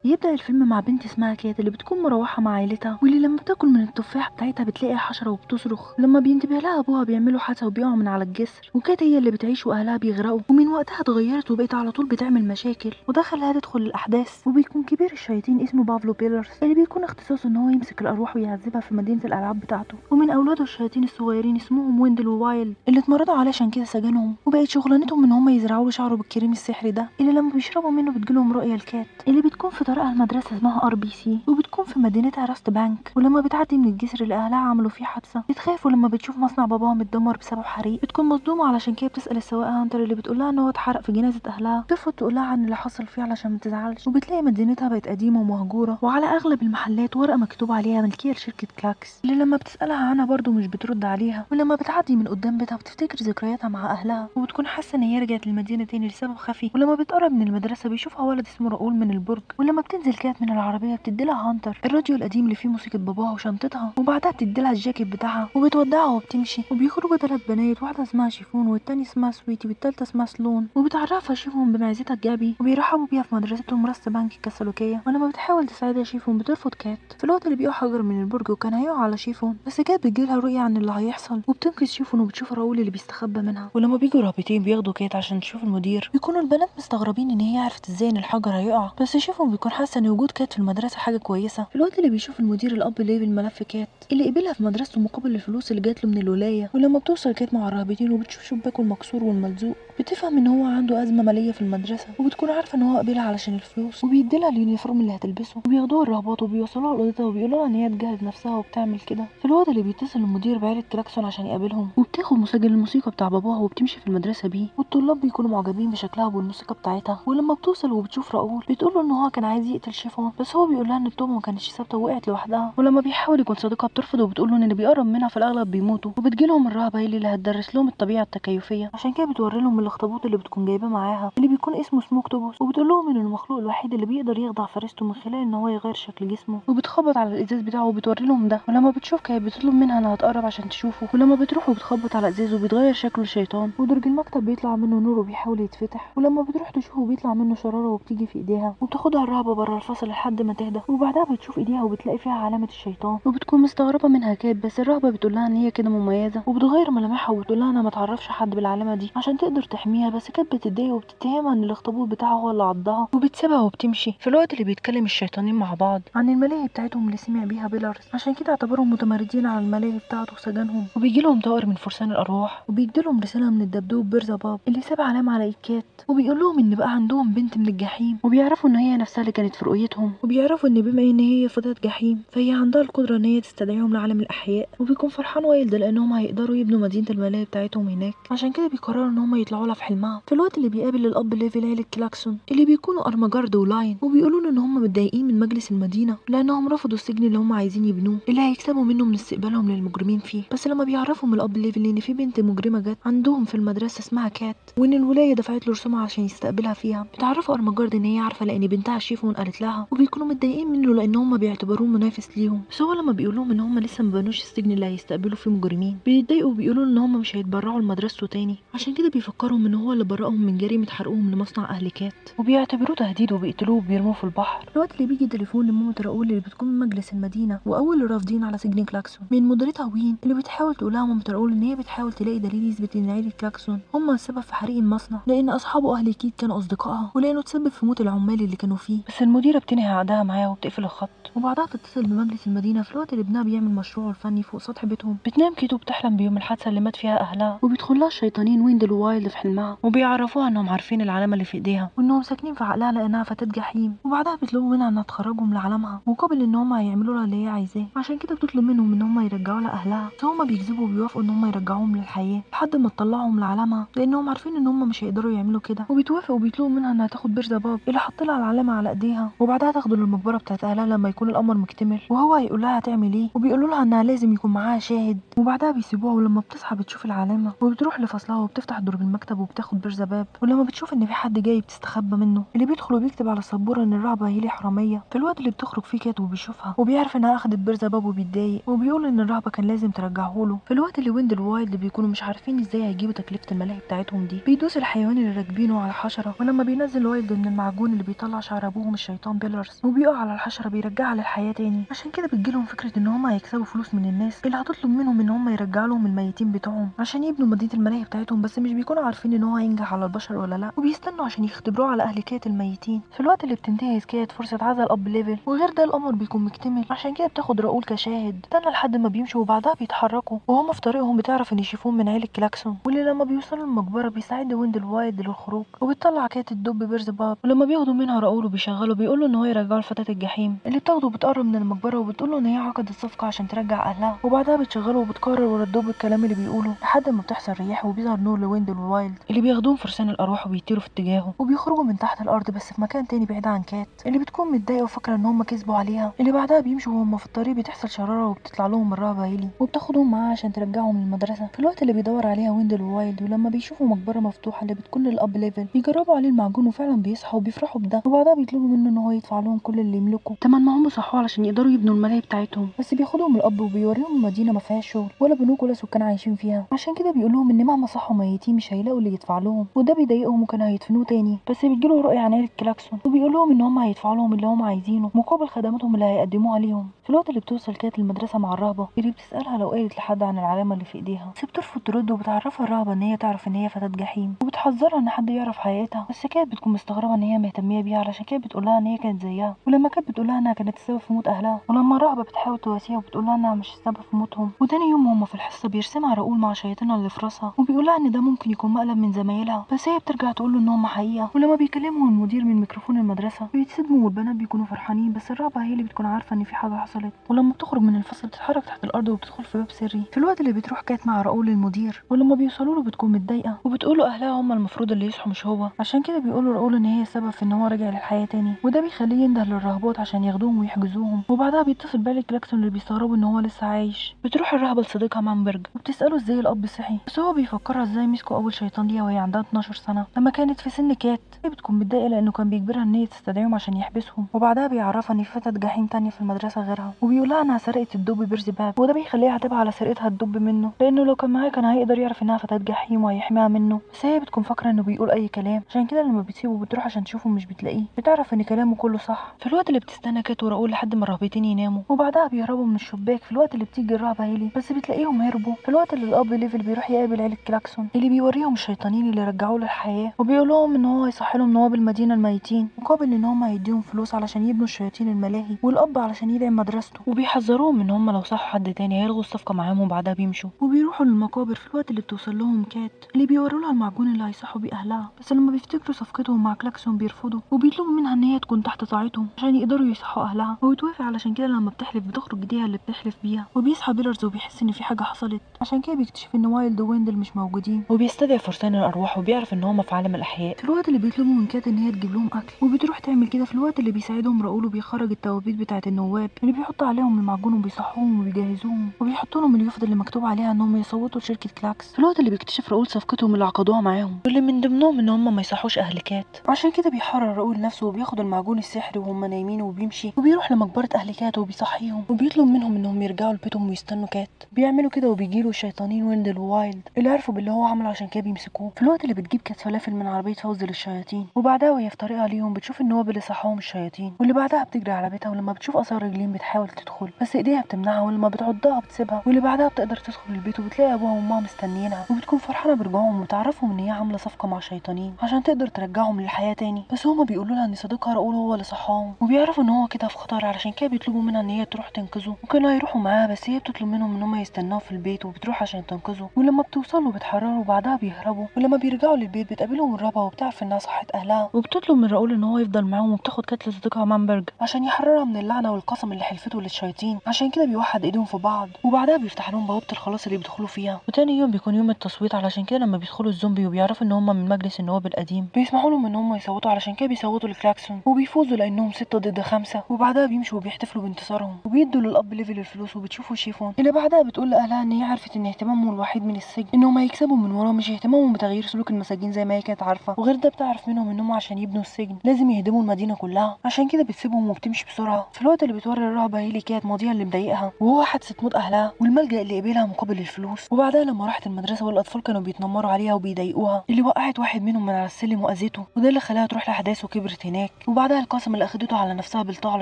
يبدأ الفيلم مع بنت اسمها كات اللي بتكون مروحة مع عيلتها، واللي لما بتاكل من التفاح بتاعتها بتلاقي حشرة وبتصرخ. لما بينتبه لها أبوها بيعملوا حادثة وبيقعوا من على الجسر، وكات هي اللي بتعيش وأهلها بيغرقوا. ومن وقتها اتغيرت وبقت على طول بتعمل مشاكل، وده خلاها تدخل الأحداث. وبيكون كبير الشياطين اسمه بافلو بيلرز اللي بيكون اختصاصه إن هو يمسك الأرواح ويعذبها في مدينة الألعاب بتاعته. ومن أولاده الشياطين الصغيرين اسمهم ويندل ووايل اللي اتمرضوا علشان كده سجنهم، وبقت شغلانتهم إن هم يزرعوا له شعره بالكريم السحري ده اللي لما بيشربوا منه بتجيلهم رؤية الكات اللي بتكون في طريقها المدرسة اسمها RBC، وبتكون في مدينتها راست بانك. ولما بتعدي من الجسر اللي اهلها عملوا فيه حادثه بتخاف، ولما بتشوف مصنع باباها متدمر بسبب حريق بتكون مصدومه. علشان كده بتسال السواق هانتر اللي بتقول لها ان هو اتحرق في جنازه اهلها، ترفض تقول لها عن اللي حصل فيه علشان ما تزعلش. وبتلاقي مدينتها بقت قديمه ومهجوره، وعلى اغلب المحلات ورقه مكتوب عليها ملكيه لشركه كلاكس اللي لما بتسالها عنها برضه مش بترد عليها. ولما بتعدي من قدام بيتها بتفتكر ذكرياتها مع اهلها، وبتكون حاسه ان هي رجعت المدينه تاني لسبب خفي. ولما بتقرب من المدرسه بيشوفها ولد اسمه راؤول من البرج. ولما بتنزل كانت من العربيه بتديلها هانتر الراديو القديم اللي فيه موسيقى باباها وشنطتها، وبعدها بتديلها الجاكيت بتاعها وبتودعها وبتمشي. وبيخرجوا 3 بنات، واحده اسمها شيفون والتانية اسمها سويتي والتالتة اسمها سلون، وبتعرفها شيفون بمعزتها جابي وبيرحبوا بيها في مدرستهم راست بانك الكاثوليكيه. ولما بتحاول تساعدها شيفون بترفض كات. في الوقت اللي بيقع حجر من البرج وكان هيقع على شيفون، بس كات بتجيلها رؤيه عن اللي هيحصل وبتنقذ شيفون وبتشوف راؤول اللي بيستخبى منها. ولما بيجوا رابطين بياخدوا كات عشان تشوف المدير، بيكونوا البنات مستغربين ان هي عرفت ازاي ان الحجر هيقع، بس شيفون بيكون حاسه ان وجود كات في المدرسه حاجه كويسه. في الوقت اللي بيشوف المدير الاب ليه بالملف كات اللي قبلها في مدرسته مقابل الفلوس اللي جات له من الولايه. ولما بتوصل كات مع الراهبتين وبتشوف شباكه المكسور والملزوق بتفهم ان هو عنده ازمه ماليه في المدرسه، وبتكون عارفه ان هو قبلها علشان الفلوس، وبيديلها اليونيفورم اللي هتلبسه وبياخدوها الرهبات وبيوصلوها لاوضتها وبيقولوا لها ان هي تجهز نفسها وبتعمل كده. في الوقت اللي بيتصل المدير بعيله كلاكسون عشان يقابلهم، وبتاخد مسجل الموسيقى بتاع باباها وبتمشي في المدرسه بيه، والطلاب بيكونوا معجبين بشكلها والموسيقى بتاعتها. ولما بتوصل وبتشوف راؤول بتقول له ان هو كان عايز يقتل شيفون، بس هو بيقول لها ان التومه ما كانتش ثابته ووقعت لوحدها. ولما بيحاول يكون صديقها بترفض وبتقول له ان اللي بيقرب منها في الاغلب بيموتوا. وبتجيلهم الرهبه اللي هتدرس لهم الطبيعه التكيفيه، عشان كده بتوري لهم الاخطبوط اللي بتكون جايباه معاها اللي بيكون اسمه سموكتوبوس، وبتقول لهم انه المخلوق الوحيد اللي بيقدر يخضع فريسته من خلال ان هو يغير شكل جسمه. وبتخبط على الازاز بتاعه وبتوري لهم ده. ولما بتشوف كانت بتطلب منها انها تقرب عشان تشوفه، ولما بتروح وبتخبط على ازازه بيتغير شكله لشيطان، ودرج المكتب بيطلع منه نور وبيحاول يتفتح. ولما بتروح تشوفه بيطلع منه شراره وبتيجي في ايديها وبتاخدها الرهبه بره الفصل لحد ما تهدى. وبعدها بتشوف ايديها وبتلاقي فيها علامه الشيطان، وبتكون مستغربه منها كات، بس الرهبه بتقول لها ان هي كده مميزه وبتغير ملامحها وبتقول لها انا ما تعرفش حد بالعلامه دي عشان تقدر تحميها. بس كانت بتتضايق وبتتهمها ان الاخطبوط بتاعها هو اللي عضها وبتسيبها وبتمشي. في الوقت اللي بيتكلم الشيطانين مع بعض عن الملاهي بتاعتهم اللي سمع بيها بيلارز، عشان كده اعتبرهم متمردين على الملاهي بتاعته وسجنهم. وبيجي لهم طائر من فرسان الارواح وبيدي لهم رساله من الدبدوب بيرزباب اللي ساب علامه على الكات، وبيقول لهم ان بقى عندهم بنت من الجحيم، وبيعرفوا ان هي نفسها اللي كانت في رؤيتهم، وبيعرفوا ان بما ان هي فتاة جحيم فهي عندها القدره ان هي تستدعيهم لعالم الاحياء. وبيكون فرحان وايلد لانهم هيقدروا يبنوا مدينه الملاهي بتاعتهم هناك، عشان كده بيقرروا ان هم يطلعوا لها في حلمها. في الوقت اللي بيقابل الاب ليفي ليلة كلاكسون اللي بيكونوا ارمجارد ولاين، وبيقولوا له ان هم متضايقين من مجلس المدينه لانهم رفضوا السجن اللي هم عايزين يبنوه اللي هيكسبوا منه من استقبالهم للمجرمين فيه. بس لما بيعرفوا من الاب ليفي ان في بنت مجرمه جت عندهم في المدرسه اسمها كات، وان الولايه دفعت له رسومها عشان يستقبلها فيها، بتعرفوا ارمجارد ان هي عارفه لان بنتها شيفون قالت لها، وبيكونوا متضايقين منه لان هم بيعتبروه منافس ليهم. بس هو لما بيقول لهم ان هم لسه ما بنوش السجن اللي هيستقبلوا فيه مجرمين بيتضايقوا وبيقولوا ان هم مش هيتبرعوا لمدرسته تاني، عشان كده بيفكرهم ان هو اللي برأهم من جريمه حرقهم لمصنع اهل كات، وبيعتبروه تهديد وبيقتلوه وبيرموه في البحر. الوقت اللي بيجي تليفون لمامة راؤول اللي بتكون من مجلس المدينه، واول الرافضين على سجن كلاكسون من مديرتها وين اللي بتحاول تقول لها مامة راؤول ان هي بتحاول تلاقي دليل يثبت ان عيله كلاكسون هم السبب في حريق المصنع، لان اصحابه اهل كيت كانوا اصدقائها ولانه تسبب في موت العمال اللي كانوا فيه. بس المديره بتنهي عقدها معاها وبتقفل الخط، وبعدها تتصل بمجلس المدينه في الوقت اللي ابنها بيعمل مشروعه الفني فوق سطح بيتهم. بتنام كيتو بتحلم بيوم الحادثه اللي مات فيها اهلها، وبيدخل لها الشيطانين ويندل ووايلد في حلمها وبيعرفوها انهم عارفين العلامه اللي في ايديها وانهم ساكنين في عقلها لانها فتاة جحيم. وبعدها بيطلبوا منها انها تخرجهم لعالمها مقابل ان هم هيعملوا لها اللي هي عايزاه، عشان كده بتطلب منهم ان هم يرجعوا لها اهلها، بس هم بيكذبوا وبيوافقوا ان هم يرجعوهم للحياه لحد ما تطلعهم لعالمها لانهم عارفين ان هم مش هيقدروا يعملوا كده. وبيتوافقوا وبيطلبوا منها انها تاخد بيرزباب اللي حط لها العلامه على ايديها، وبعدها تاخده للمقبره بتاعت اهلها لما يكون القمر مكتمل، وهو هيقول لها هتعمل ايه، وبيقولوا لها انها لازم يكون معاها شاهد. وبعدها بيسيبوها، ولما بتصحى بتشوف العلامه وبتروح لفصلها وبتفتح درج المكتب وبتاخد بيرزباب. ولما بتشوف ان في حد جاي بتستخبى منه اللي بيدخل وبيكتب على السبوره ان الرهبه هي لي حراميه. في الوقت اللي بتخرج فيه كات وبيشوفها وبيعرف انها اخدت بيرزباب وبيتضايق وبيقول ان الرهبه كان لازم ترجعه له. في الوقت اللي ويندل وايلد بيكونوا مش عارفين ازاي هيجيبوا تكلفه الملاهي بتاعتهم دي، بيدوس الحيوان اللي راكبينه على حشره. ولما بينزل وايلد من المعجون اللي بيطلع شعر ابوهم بيهم الشيطان بيلرز، وبيقع على الحشره بيرجعها للحياه تاني. عشان كده بتجيلهم فكره ان هم هيكسبوا فلوس من الناس اللي هتطلب منهم ان هم يرجعوا لهم الميتين بتوعهم عشان يبنوا مدينه الملاهي بتاعتهم، بس مش بيكونوا عارفين ان هو هينجح على البشر ولا لا، وبيستنوا عشان يختبروه على اهل كات الميتين. في الوقت اللي بتنتهي كات فرصه عزل الاب ليفل، وغير ده الامر بيكون مكتمل. عشان كده بتاخد راؤول كشاهد، استنى لحد ما بيمشوا وبعدها بيتحركوا، وهم في طريقهم بتعرف ان شيفون من عيله كلاكسون، واللي لما بيوصلوا المقبره بيساعد ويندل وايد للخروج، وبتطلع كات الدب بيرز باب، ولما بياخدوا منها راؤول وبيشغلوا بيقولوا ان هو يرجعوا لفتاة الجحيم اللي بتاخده. بتقرب من المقبره وبتقول له ان هي عقدت صفقه عشان ترجع اهلها، وبعدها بتشغله وبتكرر ورا الدب الكلام اللي بيقوله لحد ما بتحصل رياح وبيظهر نور لويندل ووايلد اللي بياخدوهم فرسان الارواح وبيطيروا في اتجاهه، وبيخرجوا من تحت الارض بس في مكان تاني بعيد عن كات اللي بتكون متضايقه وفاكره ان هم كسبوا عليها. اللي بعدها بيمشوا وهم في الطريق بتحصل شراره وبتطلع لهم الرهبه هيلي وبتاخدهم معاها عشان ترجعهم للمدرسه في الوقت اللي بيدور عليها ويندل ووايلد. ولما بيشوفوا مقبره مفتوحه اللي بتكون للاب ليفل بيجربوا عليه المعجون وفعلا بيصحوا وبيفرحوا بده، وبعدها بيطلبوا منه ان هو يدفع لهم كل اللي يملكه تمن ما هم صحوا علشان يقدروا يبنوا الملاهي بتاعتهم. بس بياخدهم الاب وبيوريهم المدينه ما فيهاش شغل ولا بنوك ولا سكان عايشين فيها، عشان كده بيقول لهم ان مهما صحوا ميتين مش هيلاقوا اللي يدفع لهم، وده بيضايقهم وكانوا هيدفنوه تاني. بس بيجيله رؤيه عن عيله كلاكسون وبيقول لهم ان هم هيدفعوا لهم اللي هم عايزينه مقابل خدماتهم اللي هيقدموها ليهم. في الوقت اللي بتوصل كانت المدرسه مع الرهبه اللي بتسالها لو قالت لحد عن العلامه اللي في ايديها، بس بترفض ترد وبتعرفها الرهبه ان هي تعرف ان هي فتاه جحيم، وبتحذرها ان حد يعرف حقيقتها. بس كانت بتكون مستغربه ان هي مهتميه بيها علشان كانت بتقول لها ان هي كانت زيها، ولما كانت بتقول لها انها كانت السبب في موت اهلها، ولما الرهبه بتحاول تواسيها وبتقول لها انها مش السبب في موتهم. وتاني يوم هم في الحصه بيرسمها راؤول مع شياطينها اللي في راسها وبيقول لها ان ده ممكن يكون مقلب من زمايلها، بس هي بترجع تقول له ان هم حقيقه. ولما بيكلمهم المدير من ميكروفون المدرسه بيتصدموا والبنات بيكونوا فرحانين، بس الرهبه هي اللي بتكون عارفه ان في حاجه حصلت. ولما بتخرج من الفصل بتتحرك تحت الارض وبتدخل في باب سري. في الوقت اللي بتروح كانت مع راؤول للمدير، ولما بيوصلوا له بتكون متضايقه وبتقول له اهلها هم المفروض اللي يصحوا مش هو، عشان كده بيقولوا راؤول ان هي السبب في ان هو رجع للحياه تاني، وده بيخليه ينده للراهبات عشان ياخدوهم ويحجزوهم. وبعدها بيتصل بالي كلاكسون اللي بيستغربوا ان هو لسه عايش. بتروح الرهبه لصديقها مانبرج وبتساله ازاي الاب صحي، بس هو بيفكرها ازاي مسكوا اول شيطان ليها وهي عندها 12 سنه لما كانت في سن كات. هي بتكون متضايقه لانه كان بيجبرها ان هي تستدعيهم عشان يحبسهم، وبعدها بيعرفها ان في فتاه جحيم تانية في المدرسه غيرها، وبيقولها انها سرقت الدب بيرزي باب، وده بيخليها تبقى على سرقتها الدب منه لانه لو كان معاه كان هيقدر يعرف انها فتاه جحيم وهيحميها منه. بس هي بتكون فاكره انه بيقول اي كلام، عشان كده لما بتسيبه بتروح عشان تشوفه مش بتلاقيه، بتعرف ان كلامه كله صح. في الوقت اللي بتستنى كات وراؤول لحد ما الرهبتين يناموا، وبعدها بيهربوا من الشباك. في الوقت اللي بتيجي الرهبه هيلي بس بتلاقيهم هربوا. في الوقت اللي الاب ليفل بيروح يقابل عيله كلاكسون اللي بيوريهم الشيطانين اللي رجعوه للحياه، وبيقول لهم ان هو هيصحي لهم نواب المدينه الميتين مقابل ان هم هيديهم فلوس علشان يبنوا الشياطين الملاهي، والاب علشان يدعم مدرسته، وبيحذروهم ان هم لو صحوا حد تاني هيلغوا الصفقه معاهم وبعدها بيمشوا وبيروحوا للمقابر. في الوقت اللي بتوصل لهم كات اللي بيوروا لها المعجون اللي هيصحوا بيه اهلها، بس لما بيفتكروا صفقتهم مع كلاكسون بيرفضوا وبيطلبوا منها ان هي تكون تحت طاعتهم عشان يقدروا يصحوا اهلها، وبتوافق. علشان كده لما بتحلف بتخرج ايديها اللي بتحلف بيها، وبيصحى بيلرز وبيحس ان في حاجه حصلت. عشان كده بيكتشف ان وايلد وويندل مش موجودين، وبيستدعي فرسان الارواح وبيعرف ان هم في عالم الاحياء. في الوقت اللي بيطلبوا من كات ان هي تجيب لهم اكل وبتروح تعمل كده، في الوقت اللي بيساعدهم راؤول وبيخرج التوابيت بتاعه النواب اللي بيحط عليهم المعجون وبيصحوهم وبيجهزوهم وبيحط لهم اليافطه اللي مكتوب عليها انهم يصوتوا لشركه كلاكس. في الوقت اللي بيكتشف راؤول صفقتهم اللي عقدوها معاهم واللي من ضمنهم ان هم ما يصحوش اهل كات، عشان كده بيحرر راؤول نفسه وبياخد المعجون السحري وهم نايمين وبيمشي وبيروح لمقبره اهل كات وبيصحيهم وبيطلب منهم انهم يرجعوا لبيتهم ويستنوا كات. بيعملوا كده وبيجيله الشيطانين ويندل ووايلد اللي عرفوا باللي هو عمله عشان كده بيمسكوه. في الوقت اللي بتجيب كات فلافل من عربيه فوز للشياطين، وبعدها وهي في طريقها ليهم بتشوف النواب اللي صحوهم الشياطين، واللي بعدها بتجري على بيتها ولما بتشوف اثار رجلين بتحاول تدخل بس ايديها بتمنعها، ولما بتعضها بتسيبها، واللي بعدها بتقدر تدخل البيت وبتلاقي ابوها وامها مستنيينها وبتكون فرحانه برجوعهم وتعرفهم ان هي عامله صفقه مع شيطانين عشان تقدر ترجعهم للحياه تاني. بس هما بيقولوا لها ان صديقها راؤول هو اللي صحاهم، وبيعرفوا ان هو كده في خطر علشان كده بيطلبوا منها ان هي تروح تنقذه، وكانوا هيروحوا معاها بس هي بتطلب منهم ان هم يستنوها في البيت وبتروح عشان تنقذه. ولما بتوصلوا بتحرروا وبعدها بيهربوا، ولما بيرجعوا للبيت بتقابلهم الرابعه وبتعرف انها صحت اهلها وبتطلب من راؤول ان هو يفضل معاهم، وبتاخد كتل صديقها مانبرج عشان يحررها من اللعنه والقسم اللي حلفته للشياطين. عشان كده بيوحد ايديهم في بعض وبعدها بيفتح لهم بوابه الخلاص اللي بيدخلوا فيها. وتاني يوم بيكون يوم التصويت، علشان كده لما بيدخلوا الزومبي وبيعرفوا ان هم من مجلس النواب القديم بيسمحوا لهم ان هم يصوتوا، علشان كده بيصوتوا لكلاكسون وبيفوزوا لانهم 6 ضد 5، وبعدها بيمشوا وبيحتفلوا بانتصارهم وبيدوا للاب ليفل الفلوس. وبتشوفوا شيفون اللي بعدها بتقول لاهلها ان هي عرفت ان اهتمامهم الوحيد من السجن انهم هيكسبوا من وراه، مش اهتمامهم بتغيير سلوك المساجين زي ما هي كانت عارفه. وغير ده بتعرف منهم انهم عشان يبنوا السجن لازم يهدموا المدينه كلها، عشان كده بتسيبهم وبتمشي بسرعه. في الوقت اللي بتوري الرهبه هيلي كانت ماضيها اللي مضايقها وهو حادثه موت اهلها والملجا اللي قبلها مقابل الفلوس. وبعدها لما راحت المدرسه والاطفال كانوا بيتنمروا عليها وبيضايقوها، اللي وقعت واحد منهم من على السلم واذته، وده اللي خلاها تروح لاحداث وكبرت هناك. وبعدها القسم اللي اخدته على نفسها بلطاع على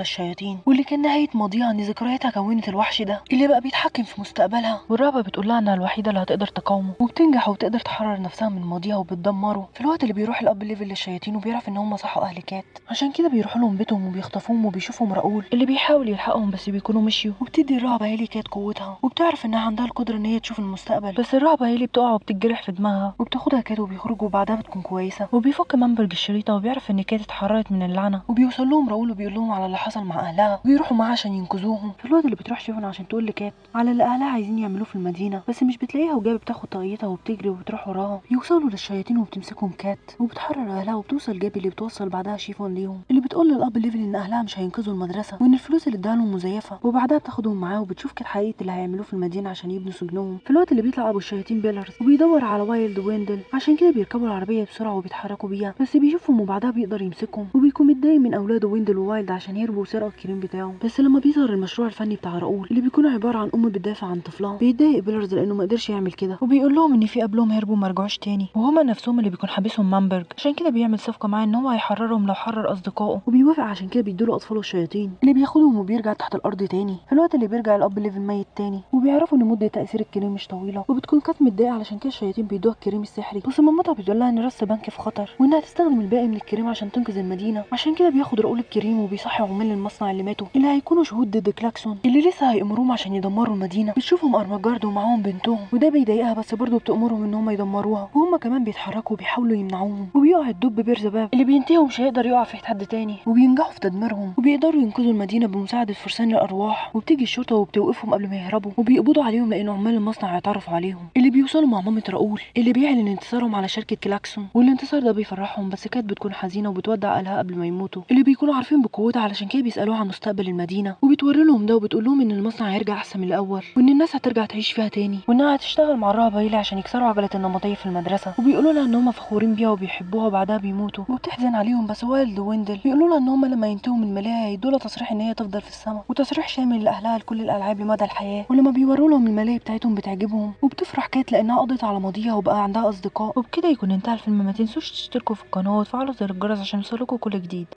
الشياطين، واللي كان نهايه ماضيها ان ذكرياتها كونت الوحش ده اللي بقى بيتحكم في مستقبلها. والرهبه بتقول لها انها الوحيده اللي هتقدر تقاومه، وبتنجح وبتقدر تحرر نفسها من ماضيها وبتدمره. في الوقت اللي بيروح الاب ليفل للشياطين وبيعرف ان هم صحوا اهل كات، عشان كده بيروحوا لهم بيتهم وبيخطفوهم وبيشوفهم راؤول اللي بيحاول يلحقهم بس بيكونوا مشيوا. وبتدي الرهبه هيلي كات قوتها، وبتعرف انها عندها القدره ان هي تشوف المستقبل. بس الرهبه هيلي بتقع وبتتجرح في دماغها، وبتاخدها كات وبيخرجوا وبعدها بتكون كويسه. وبيفك مامبرج الشريطه وبيعرف ان كات اتحررت من اللعنه، وبيوصل لهم راؤول وبيقول لهم على اللي حصل مع اهلها، وبيروحوا معاها عشان ينقذوهم. في الوقت اللي بتروح شيفون عشان تقول لكات على اللي اهلها عايزين يعملوه في المدينه، بس مش بتلاقيها وجايه بتاخد طاقيتها وبتجري وبتروح وراها. يوصلوا للشياطين وبتمسكهم كات وبتحرر اهلها، وبتوصل جابي اللي بتوصل بعدها شيفون ليهم، اللي بتقول للاب ليفل ان اهلها مش هينقذوا المدرسه وان الفلوس اللي اداها لهم مزيفه. وبعدها بتاخدهم معاه وبتشوف كات حقيقه اللي هيعملوه في المدينه عشان يبنوا سجنهم. في الوقت اللي بيطلع ابو الشياطين بيلرز وبيدور على وايلد ويندل، عشان كده بيركبوا العربيه بسرعه وبيتحركوا بيها، بس بيشوفهم وبعدها بيقدر يمسكهم، وبيكون متضايق من اولاده ويندل ووايلد عشان هربوا وسرقوا الكريم بتاعه. بس لما بيظهر المشروع الفني بتاع راؤول اللي بيكون عباره عن ام بتدافع عن طفلها، بيتضايق بيلرز لانه ما قدرش يعمل كده، وبيقول لهم ان في قبلهم هربوا ما رجعوش تاني، وهما نفسهم اللي بيكون حابسهم مامبرج. عشان كده بيعمل صفقه معاه ان هو هيحررهم لو حرر اصدقائه، وبيوافق عشان كده بيدوا له اطفاله الشياطين اللي بياخدهم وبيرجع تحت الارض تاني. في الوقت اللي بيرجع الاب ليفل ميت تاني، وبيعرفوا ان مده تاثير الكريم مش طويله، وبتكون كات متضايقه علشان كده الشياطين بيدوها الكريم السحري. بس مامتها بتقول لها ان راس بنك في خطر وانها تستخدم الباقي من الكريم عشان تنقذ المدينه. عشان كده بياخد راؤول الكريم وبيصحي عمال المصنع اللي ماتوا اللي هيكونوا شهود ضد كلاكسون اللي لسه هيأمروهم عشان يدمروا المدينه. بتشوفهم ارماجارد ومعاهم بنتهم، وده بيضايقها بس برضه بتأمرهم ان هم يدمروها، وهم كمان بيتحركوا وبيحاولوا يمنعوهم. وبيقع الدب بيرزباب اللي بينتهي ومش هيقدر يقع في حد تاني، وبينجحوا في تدميرهم وبيقدروا ينقذوا المدينه بمساعده فرسان الارواح. وبتيجي الشرطه وبتوقفهم قبل ما يهربوا وبيقبضوا عليهم لان عمال المصنع هيتعرفوا عليهم. اللي بيوصلوا مع مامة راؤول اللي بيعلن انتصارهم على شركه كلاكسون، والانتصار ده بيفرحهم، بس كات بتكون حزينه وبتودع اهلها قبل ما يموتوا اللي بيكونوا عارفين بقوتها، علشان كده بيسالوها عن مستقبل المدينه، وبتوري لهم ده وبتقول لهم ان المصنع هيرجع احسن من الاول، وان الناس هترجع تعيش فيها تاني، وانها هتشتغل مع الرهبه هيلي عشان يكسروا عجله النمطيه في المدرسه. وبيقولوا لها ان هم فخورين بيها وبيحبوها، وبعدها بيموتوا وبتحزن عليهم. بس وايلد ويندل بيقولوا لها ان هم لما ينتهوا من الملاهي هيدوا لها تصريح ان هي تفضل في السماء، وتصريح شامل لاهلها لكل الالعاب لمدى الحياه. ولما بيوروا لهم الملاهي بتاعتهم بتعجبهم، وبتفرح كات لانها قضت على ماضيها وبقى عندها اصدقاء. وبكده يكون انتهى الفيلم. ما تنسوش تشتركوا في القناه وتفعلوا زر الجرس عشان يوصلكوا كل جديد.